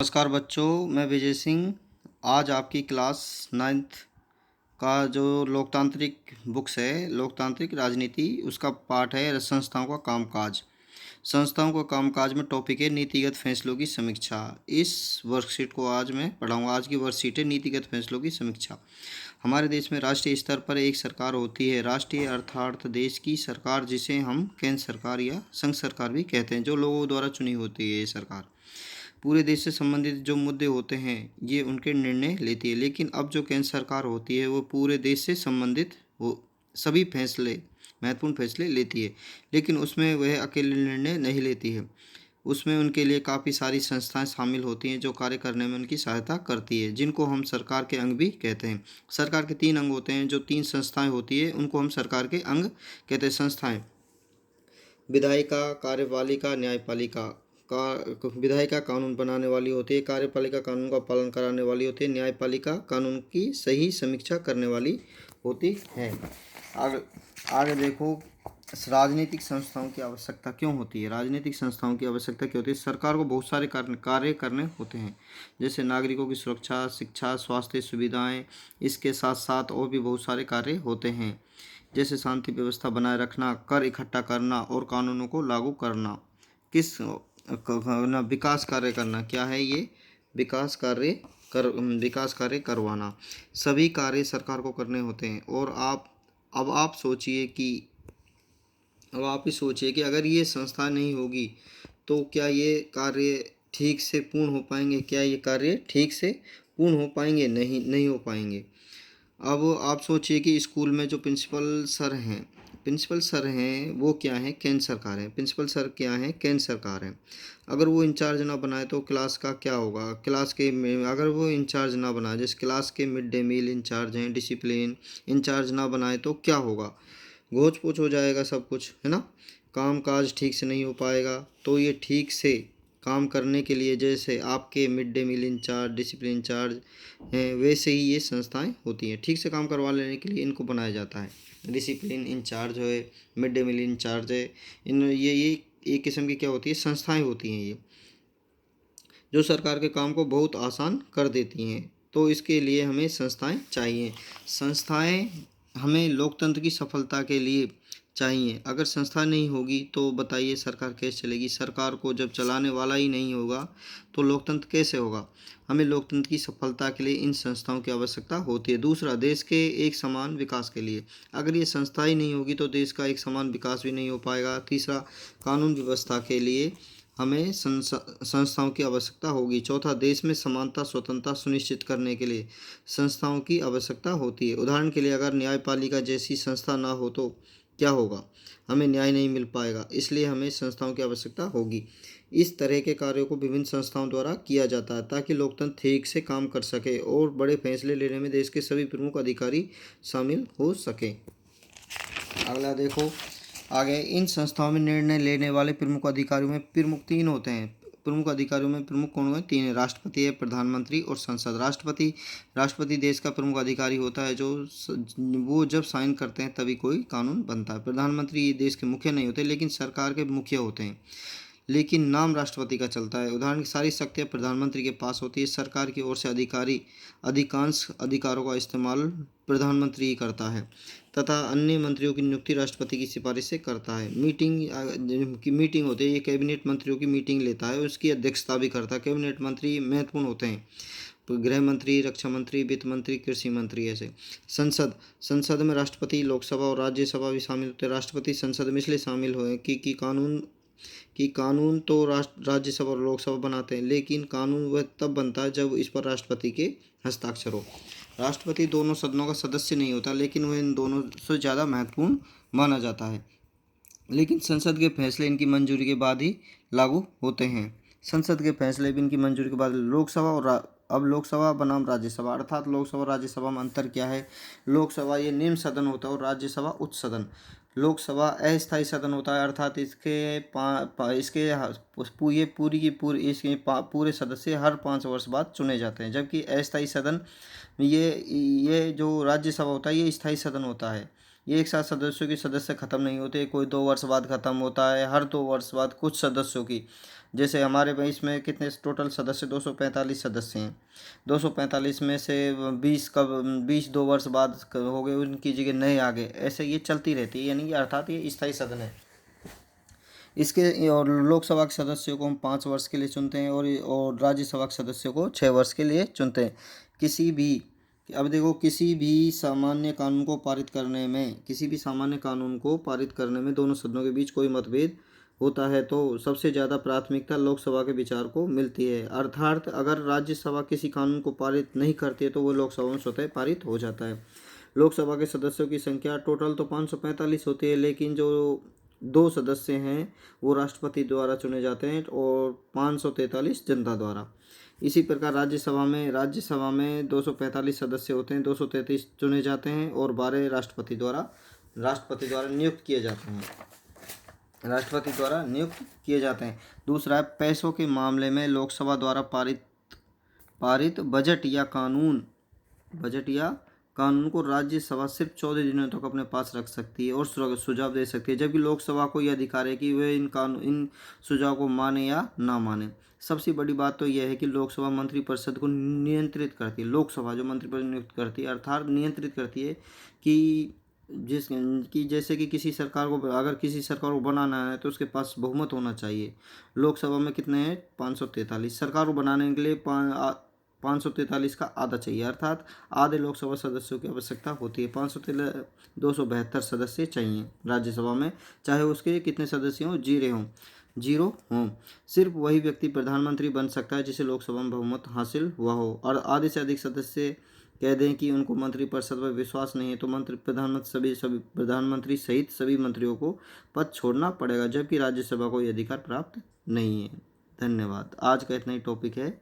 नमस्कार बच्चों, मैं विजय सिंह। आज आपकी क्लास 9th का जो लोकतांत्रिक बुक्स है, लोकतांत्रिक राजनीति, उसका पाठ है संस्थाओं का कामकाज। संस्थाओं का कामकाज में टॉपिक है नीतिगत फैसलों की समीक्षा। इस वर्कशीट को आज मैं पढ़ाऊंगा। आज की वर्कशीट है नीतिगत फैसलों की समीक्षा। हमारे देश में राष्ट्रीय स्तर पर एक सरकार होती है। राष्ट्रीय अर्थात देश की सरकार, जिसे हम केंद्र सरकार या संघ सरकार भी कहते हैं, जो लोगों द्वारा चुनी होती है। ये सरकार पूरे देश से संबंधित जो मुद्दे होते हैं ये उनके निर्णय लेती है। लेकिन अब जो केंद्र सरकार होती है वो पूरे देश से संबंधित वो सभी फैसले, महत्वपूर्ण फैसले लेती है। लेकिन उसमें वह अकेले निर्णय नहीं लेती है। उसमें उनके लिए काफ़ी सारी संस्थाएं शामिल होती हैं जो कार्य करने में उनकी सहायता करती है, जिनको हम सरकार के अंग भी कहते हैं। सरकार के 3 अंग होते हैं। जो 3 संस्थाएं होती है उनको हम सरकार के अंग कहते हैं। संस्थाएं विधायिका, कार्यपालिका, न्यायपालिका। विधायिका कानून बनाने वाली होती है, कार्यपालिका कानून का पालन कराने वाली होती है, न्यायपालिका कानून की सही समीक्षा करने वाली होती है। आगे आगे देखो, राजनीतिक संस्थाओं की आवश्यकता क्यों होती है। राजनीतिक संस्थाओं की आवश्यकता क्यों होती है। सरकार को बहुत सारे कार्य करने होते हैं, जैसे नागरिकों की सुरक्षा, शिक्षा, स्वास्थ्य सुविधाएं। इसके साथ साथ और भी बहुत सारे कार्य होते हैं, जैसे शांति व्यवस्था बनाए रखना, कर इकट्ठा करना और कानूनों को लागू करना। विकास कार्य करना। क्या है ये? विकास कार्य करवाना। सभी कार्य सरकार को करने होते हैं। और अब आप सोचिए कि अब आप ही सोचिए कि अगर ये संस्था नहीं होगी तो क्या ये कार्य ठीक से पूर्ण हो पाएंगे? क्या ये कार्य ठीक से पूर्ण हो पाएंगे? नहीं हो पाएंगे। अब आप सोचिए कि स्कूल में जो प्रिंसिपल सर हैं वो क्या है? केंद्र सरकार है। प्रिंसिपल सर क्या है? केंद्र सरकार है। अगर वो इंचार्ज ना बनाए तो क्लास का क्या होगा? क्लास के में अगर वो इंचार्ज ना बनाए, जैसे क्लास के मिड डे मील इंचार्ज हैं, डिसिप्लिन इंचार्ज ना बनाए तो क्या होगा? घोच पोच हो जाएगा सब कुछ, है ना। काम काज ठीक से नहीं हो पाएगा। तो ये ठीक से काम करने के लिए, जैसे आपके mid day meal incharge, discipline incharge हैं, वैसे ही ये संस्थाएं होती हैं। ठीक से काम करवा लेने के लिए इनको बनाया जाता है। डिसिप्लिन इंचार्ज है, मिड डे मील इंचार्ज है, इन ये एक किस्म की क्या होती है? संस्थाएं होती हैं, ये जो सरकार के काम को बहुत आसान कर देती हैं। तो इसके लिए हमें संस्थाएं चाहिए। संस्थाएं हमें लोकतंत्र की सफलता के लिए चाहिए। अगर संस्था नहीं होगी तो बताइए सरकार कैसे चलेगी? सरकार को जब चलाने वाला ही नहीं होगा तो लोकतंत्र कैसे होगा? हमें लोकतंत्र की सफलता के लिए इन संस्थाओं की आवश्यकता होती है। दूसरा, देश के एक समान विकास के लिए। अगर ये संस्था ही नहीं होगी तो देश का एक समान विकास भी नहीं हो पाएगा। तीसरा, कानून व्यवस्था के लिए हमें संस्थाओं की आवश्यकता होगी। चौथा, देश में समानता स्वतंत्रता सुनिश्चित करने के लिए संस्थाओं की आवश्यकता होती है। उदाहरण के लिए, अगर न्यायपालिका जैसी संस्था ना हो तो क्या होगा? हमें न्याय नहीं मिल पाएगा। इसलिए हमें संस्थाओं की आवश्यकता होगी। इस तरह के कार्यों को विभिन्न संस्थाओं द्वारा किया जाता है ताकि लोकतंत्र ठीक से काम कर सके और बड़े फैसले लेने में देश के सभी प्रमुख अधिकारी शामिल हो सके। अगला देखो, आगे इन संस्थाओं में निर्णय लेने वाले प्रमुख अधिकारियों में प्रमुख 3 होते हैं। प्रमुख अधिकारियों में प्रमुख कौन है? 3 है। राष्ट्रपति है, प्रधानमंत्री और संसद। राष्ट्रपति देश का प्रमुख अधिकारी होता है, वो जब साइन करते हैं तभी कोई कानून बनता है। प्रधानमंत्री ये देश के मुखिया नहीं होते, लेकिन सरकार के मुखिया होते हैं, लेकिन नाम राष्ट्रपति का चलता है। उदाहरण की सारी शक्तियाँ प्रधानमंत्री के पास होती है। सरकार की ओर से अधिकांश अधिकारों का इस्तेमाल प्रधानमंत्री ही करता है तथा अन्य मंत्रियों की नियुक्ति राष्ट्रपति की सिफारिश से करता है। मीटिंग होती है, ये कैबिनेट मंत्रियों की मीटिंग लेता है, उसकी अध्यक्षता भी करता है। कैबिनेट मंत्री महत्वपूर्ण होते हैं। गृह मंत्री, रक्षा मंत्री, वित्त मंत्री, कृषि मंत्री। ऐसे संसद में राष्ट्रपति, लोकसभा और राज्यसभा भी शामिल होते हैं। राष्ट्रपति संसद में इसलिए शामिल हुए कि कानून तो राज्यसभा और लोकसभा बनाते हैं, लेकिन कानून वह तब बनता है जब इस पर राष्ट्रपति के हस्ताक्षर हो। राष्ट्रपति दोनों सदनों का सदस्य नहीं होता, लेकिन वह इन दोनों से ज़्यादा महत्वपूर्ण माना जाता है। लेकिन संसद के फैसले इनकी मंजूरी के बाद ही लागू होते हैं। संसद के फैसले भी इनकी मंजूरी के बाद। अब लोकसभा बनाम राज्यसभा, अर्थात लोकसभा और राज्यसभा में अंतर क्या है? लोकसभा ये निम्न सदन होता है और राज्यसभा उच्च सदन। लोकसभा अस्थायी सदन होता है, अर्थात इसके पूरे सदस्य हर 5 वर्ष बाद चुने जाते हैं। जबकि अस्थायी सदन ये जो राज्यसभा होता है ये स्थायी सदन होता है। ये एक साथ सदस्यों की सदस्य खत्म नहीं होते, कोई 2 वर्ष बाद खत्म होता है, हर 2 वर्ष बाद कुछ सदस्यों की, जैसे हमारे में इसमें कितने टोटल सदस्य 245 सदस्य हैं, 245 में से 20 2 वर्ष बाद हो गए, उनकी जगह नए आ गए, ऐसे ये चलती रहती है, यानी कि अर्थात ये स्थायी सदन है। इसके और लोकसभा के सदस्यों को हम 5 वर्ष के लिए चुनते हैं, और राज्यसभा के सदस्यों को 6 वर्ष के लिए चुनते हैं। किसी भी अब देखो, किसी भी सामान्य कानून को पारित करने में दोनों सदनों के बीच कोई मतभेद होता है तो सबसे ज़्यादा प्राथमिकता लोकसभा के विचार को मिलती है। अर्थात अगर राज्यसभा किसी कानून को पारित नहीं करती है तो वो लोकसभा में स्वतः पारित हो जाता है। लोकसभा के सदस्यों की संख्या टोटल तो 545 होती है, लेकिन जो 2 सदस्य हैं वो राष्ट्रपति द्वारा चुने जाते हैं और 543 जनता द्वारा। इसी प्रकार राज्यसभा में 245 सदस्य होते हैं, 233 चुने जाते हैं और 12 राष्ट्रपति द्वारा नियुक्त किए जाते हैं। दूसरा है, पैसों के मामले में लोकसभा द्वारा पारित बजट या कानून को राज्यसभा सिर्फ 14 दिनों तक अपने पास रख सकती है और सुझाव दे सकती है, जबकि लोकसभा को यह अधिकार है कि वे इन सुझाव को माने या ना माने। सबसे बड़ी बात तो यह है कि लोकसभा मंत्रिपरिषद को नियंत्रित करती है। लोकसभा जो मंत्रिपरिषद नियुक्त करती है, अर्थात नियंत्रित करती है कि जैसे कि किसी सरकार को बनाना है तो उसके पास बहुमत होना चाहिए। लोकसभा में कितने हैं? 543। सरकार को बनाने के लिए 543 का आधा चाहिए, अर्थात आधे लोकसभा सदस्यों की आवश्यकता होती है। 272 सदस्य चाहिए राज्यसभा में, चाहे उसके कितने सदस्य हों, जीरो हों। सिर्फ वही व्यक्ति प्रधानमंत्री बन सकता है जिसे लोकसभा में बहुमत हासिल हुआ हो, और आधे से अधिक सदस्य कह दें कि उनको मंत्रिपरिषद पर विश्वास नहीं है तो प्रधानमंत्री सहित सभी मंत्रियों को पद छोड़ना पड़ेगा, जबकि राज्यसभा को यह अधिकार प्राप्त नहीं है। धन्यवाद। आज का इतना ही टॉपिक है।